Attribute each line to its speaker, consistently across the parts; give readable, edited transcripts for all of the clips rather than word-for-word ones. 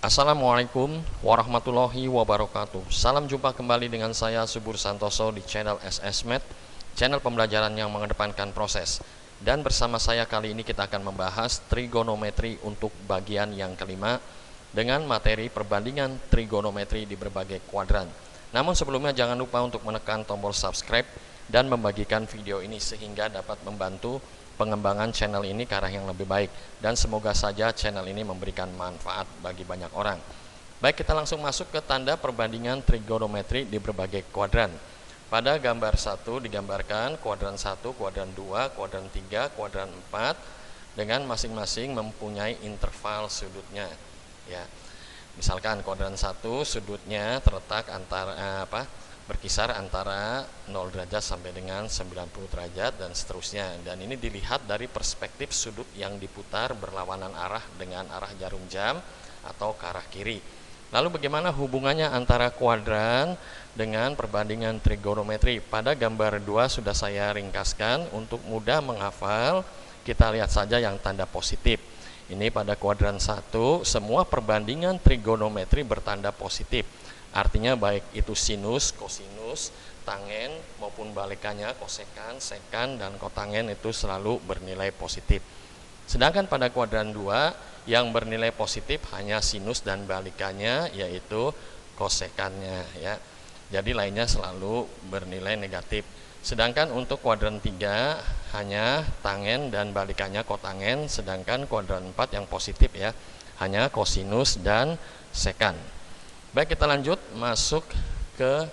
Speaker 1: Assalamualaikum warahmatullahi wabarakatuh. Salam jumpa kembali dengan saya Subur Santoso di channel SSMath, channel pembelajaran yang mengedepankan proses. Dan bersama saya kali ini kita akan membahas trigonometri untuk bagian yang kelima dengan materi perbandingan trigonometri di berbagai kuadran. Namun sebelumnya jangan lupa untuk menekan tombol subscribe dan membagikan video ini sehingga dapat membantu pengembangan channel ini ke arah yang lebih baik, dan semoga saja channel ini memberikan manfaat bagi banyak orang. Baik, kita langsung masuk ke tanda perbandingan trigonometri di berbagai kuadran. Pada gambar 1 digambarkan kuadran 1, kuadran 2, kuadran 3, kuadran 4 dengan masing-masing mempunyai interval sudutnya ya. Misalkan kuadran 1 sudutnya terletak antara berkisar antara 0 derajat sampai dengan 90 derajat dan seterusnya, dan ini dilihat dari perspektif sudut yang diputar berlawanan arah dengan arah jarum jam atau ke arah kiri. Lalu bagaimana hubungannya antara kuadran dengan perbandingan trigonometri? Pada gambar 2 sudah saya ringkaskan untuk mudah menghafal. Kita lihat saja yang tanda positif. Ini pada kuadran 1 semua perbandingan trigonometri bertanda positif. Artinya baik itu sinus, kosinus, tangen maupun balikannya kosekan, sekan, dan kotangen itu selalu bernilai positif. Sedangkan pada kuadran 2 yang bernilai positif hanya sinus dan balikannya, yaitu kosekannya ya. Jadi lainnya selalu bernilai negatif. Sedangkan untuk kuadran 3 hanya tangen dan balikannya kotangen, sedangkan kuadran 4 yang positif ya hanya kosinus dan sekan. Baik, kita lanjut masuk ke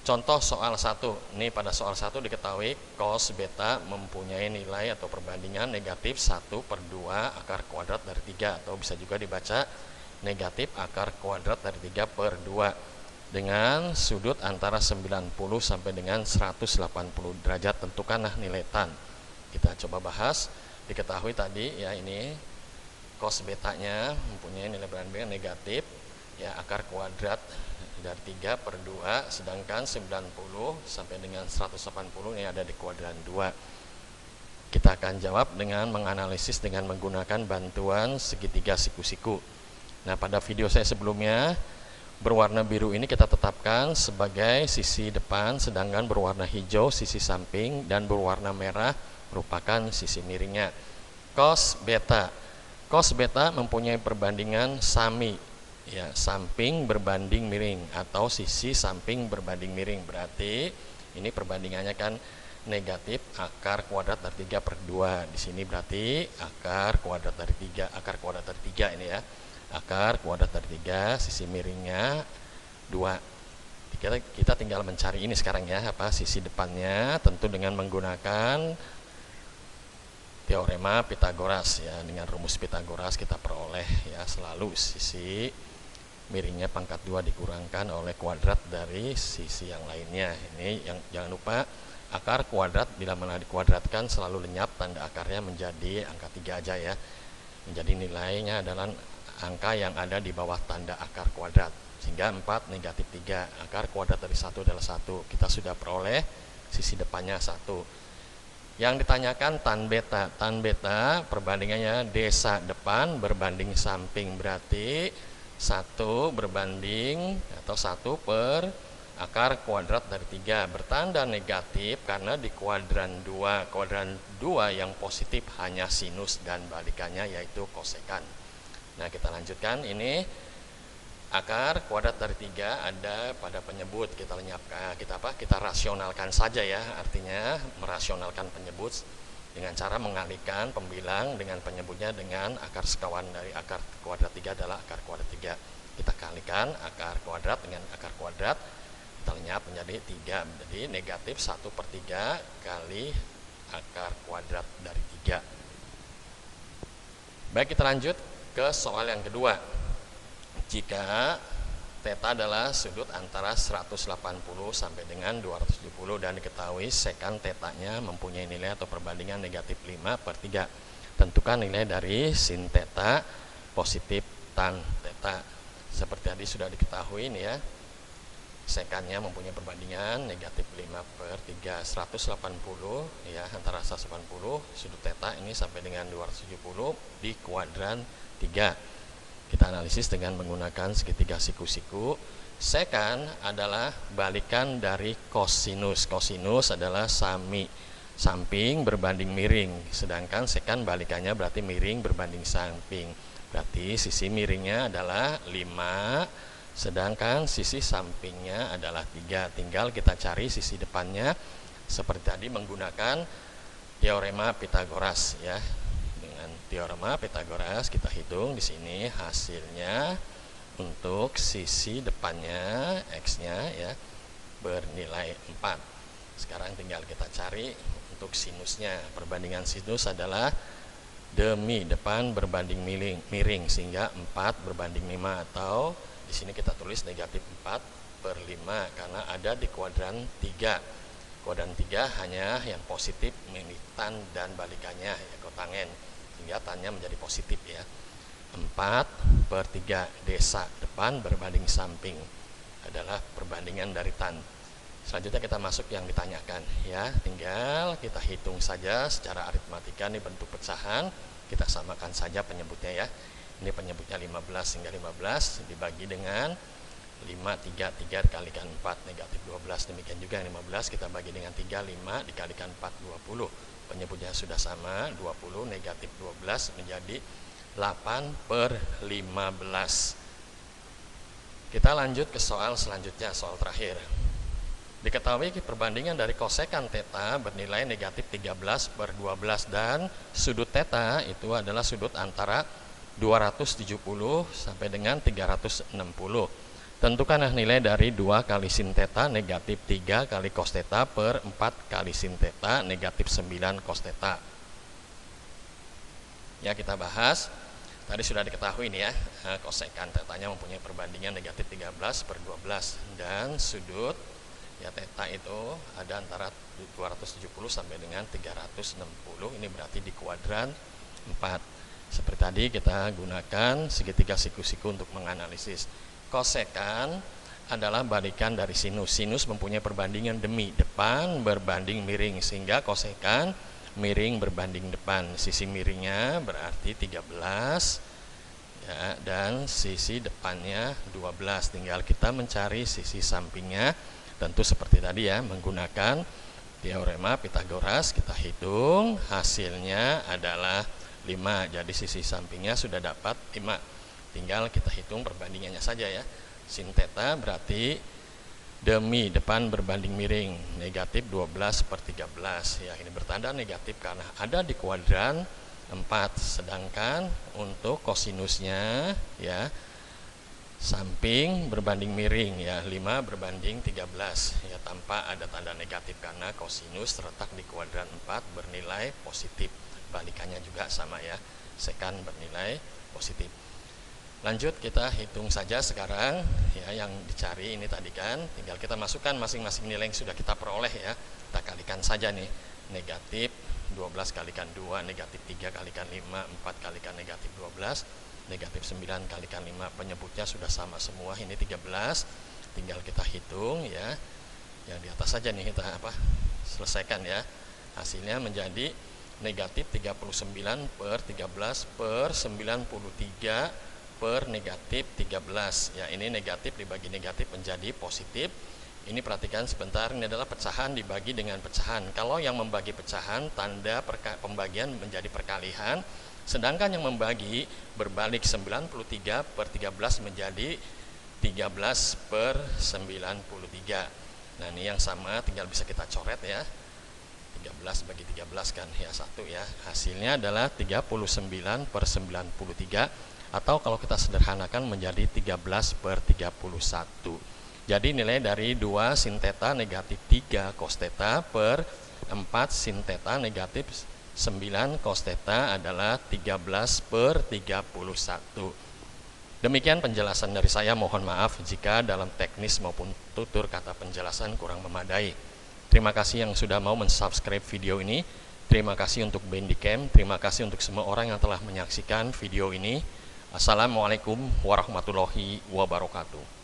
Speaker 1: contoh soal 1. Ini pada soal 1 diketahui cos beta mempunyai nilai atau perbandingan negatif 1/2 akar kuadrat dari 3, atau bisa juga dibaca negatif akar kuadrat dari 3/2 dengan sudut antara 90 sampai dengan 180 derajat. Tentukanlah nilai tan. Kita coba bahas. Diketahui tadi ya, ini cos betanya mempunyai nilai perbandingan negatif ya akar kuadrat dari 3/2, sedangkan 90 sampai dengan 180 ini ada di kuadran 2. Kita akan jawab dengan menganalisis dengan menggunakan bantuan segitiga siku-siku. Nah, pada video saya sebelumnya berwarna biru ini kita tetapkan sebagai sisi depan, sedangkan berwarna hijau sisi samping, dan berwarna merah merupakan sisi miringnya. Cos beta mempunyai perbandingan sami ya, samping berbanding miring atau sisi samping berbanding miring. Berarti ini perbandingannya kan negatif akar kuadrat dari 3/2. Di sini berarti akar kuadrat dari 3 ini ya. Akar kuadrat dari 3, sisi miringnya 2. Kita tinggal mencari ini sekarang ya, sisi depannya, tentu dengan menggunakan teorema Pitagoras ya. Dengan rumus Pitagoras kita peroleh ya, selalu sisi miringnya pangkat 2 dikurangkan oleh kuadrat dari sisi yang lainnya. Ini yang jangan lupa, akar kuadrat bila mana dikuadratkan selalu lenyap tanda akarnya menjadi angka 3 aja ya. Menjadi nilainya adalah angka yang ada di bawah tanda akar kuadrat. Sehingga 4 negatif 3, akar kuadrat dari 1 adalah 1. Kita sudah peroleh sisi depannya 1. Yang ditanyakan tan beta. Tan beta perbandingannya desa depan berbanding samping, berarti 1 berbanding atau 1 per akar kuadrat dari 3, bertanda negatif karena di kuadran 2 yang positif hanya sinus dan balikannya yaitu kosekan. Nah, kita lanjutkan. Ini akar kuadrat dari 3 ada pada penyebut. Kita lenyapkan, kita rasionalkan saja ya. Artinya merasionalkan penyebut dengan cara mengalihkan pembilang dengan penyebutnya dengan akar sekawan dari akar kuadrat 3 adalah akar kuadrat 3. Kita kalikan akar kuadrat dengan akar kuadrat, kita lenyap menjadi 3. Jadi negatif 1/3 kali akar kuadrat dari 3. Baik, kita lanjut ke soal yang kedua. Jika theta adalah sudut antara 180 sampai dengan 270 dan diketahui sekan tetanya mempunyai nilai atau perbandingan negatif 5/3. Tentukan nilai dari sin theta positif tan theta. Seperti tadi sudah diketahui ini ya. Sekannya mempunyai perbandingan negatif 5/3. 180 ya, antara 180 sudut theta ini sampai dengan 270 di kuadran 3. Kita analisis dengan menggunakan segitiga siku-siku. Sekan adalah balikan dari kosinus. Kosinus adalah samping berbanding miring, sedangkan sekan balikannya berarti miring berbanding samping. Berarti sisi miringnya adalah 5, sedangkan sisi sampingnya adalah 3. Tinggal kita cari sisi depannya seperti tadi menggunakan teorema Pythagoras ya. Dengan teorema Pythagoras kita hitung di sini hasilnya untuk sisi depannya x-nya ya bernilai 4. Sekarang tinggal kita cari untuk sinusnya. Perbandingan sinus adalah demi depan berbanding miring sehingga 4 berbanding 5, atau di sini kita tulis negatif 4/5 karena ada di kuadran 3. Kuadran 3 hanya yang positif, tan dan balikannya ya kotangen, sehingga tannya menjadi positif ya. 4/3 desa depan berbanding samping adalah perbandingan dari tan. Selanjutnya kita masuk yang ditanyakan ya, tinggal kita hitung saja secara aritmatika. Ini bentuk pecahan, kita samakan saja penyebutnya ya. Ini penyebutnya 15 hingga 15 dibagi dengan 5, 3 dikalikan 4 negatif 12. Demikian juga yang 15 kita bagi dengan 3, 5 dikalikan 4 20. Penyebutnya sudah sama, 20 negatif 12 menjadi 8/15. Kita lanjut ke soal selanjutnya, soal terakhir. Diketahui perbandingan dari kosekan theta bernilai negatif 13/12 dan sudut theta itu adalah sudut antara 270 sampai dengan 360. Tentukanlah nilai dari 2 kali sin theta negatif 3 kali cos theta per 4 kali sin theta negatif 9 cos theta. Ya, kita bahas. Tadi sudah diketahui nih ya, kosekan tetanya mempunyai perbandingan negatif 13/12 dan sudut ya theta itu ada antara 270 sampai dengan 360. Ini berarti di kuadran 4. Seperti tadi kita gunakan segitiga siku-siku untuk menganalisis. Kosekan adalah balikan dari sinus. Sinus mempunyai perbandingan demi depan berbanding miring sehingga kosekan miring berbanding depan. Sisi miringnya berarti 13 ya, dan sisi depannya 12. Tinggal kita mencari sisi sampingnya. Tentu seperti tadi ya, menggunakan teorema Pythagoras kita hitung, hasilnya adalah 5. Jadi sisi sampingnya sudah dapat 5. Tinggal kita hitung perbandingannya saja ya. Sin theta berarti demi depan berbanding miring negatif 12/13 ya, ini bertanda negatif karena ada di kuadran 4. Sedangkan untuk kosinusnya ya samping berbanding miring ya 5 berbanding 13 ya, tanpa ada tanda negatif karena kosinus terletak di kuadran 4 bernilai positif. Balikannya juga sama ya, sekan bernilai positif. Lanjut kita hitung saja sekarang ya, yang dicari ini tadi kan tinggal kita masukkan masing-masing nilai yang sudah kita peroleh ya. Kita kalikan saja nih, negatif 12 kalikan 2, negatif 3 kalikan 5, 4 kalikan negatif 12, negatif 9 kalikan 5. Penyebutnya sudah sama semua, ini 13. Tinggal kita hitung ya. Yang di atas saja nih kita selesaikan ya. Hasilnya menjadi negatif 39/13/93 per negatif 13 ya, ini negatif dibagi negatif menjadi positif. Ini perhatikan sebentar, ini adalah pecahan dibagi dengan pecahan. Kalau yang membagi pecahan tanda pembagian menjadi perkalian, sedangkan yang membagi berbalik 93/13 menjadi 13/93. Nah ini yang sama tinggal bisa kita coret ya, 13 bagi 13 kan ya 1 ya. Hasilnya adalah 39/93, atau kalau kita sederhanakan menjadi 13/31. Jadi nilai dari 2 sin theta negatif 3 cos theta per 4 sin theta negatif 9 cos theta adalah 13/31. Demikian penjelasan dari saya. Mohon maaf jika dalam teknis maupun tutur kata penjelasan kurang memadai. Terima kasih yang sudah mau mensubscribe video ini. Terima kasih untuk Bandicam. Terima kasih untuk semua orang yang telah menyaksikan video ini. Assalamualaikum warahmatullahi wabarakatuh.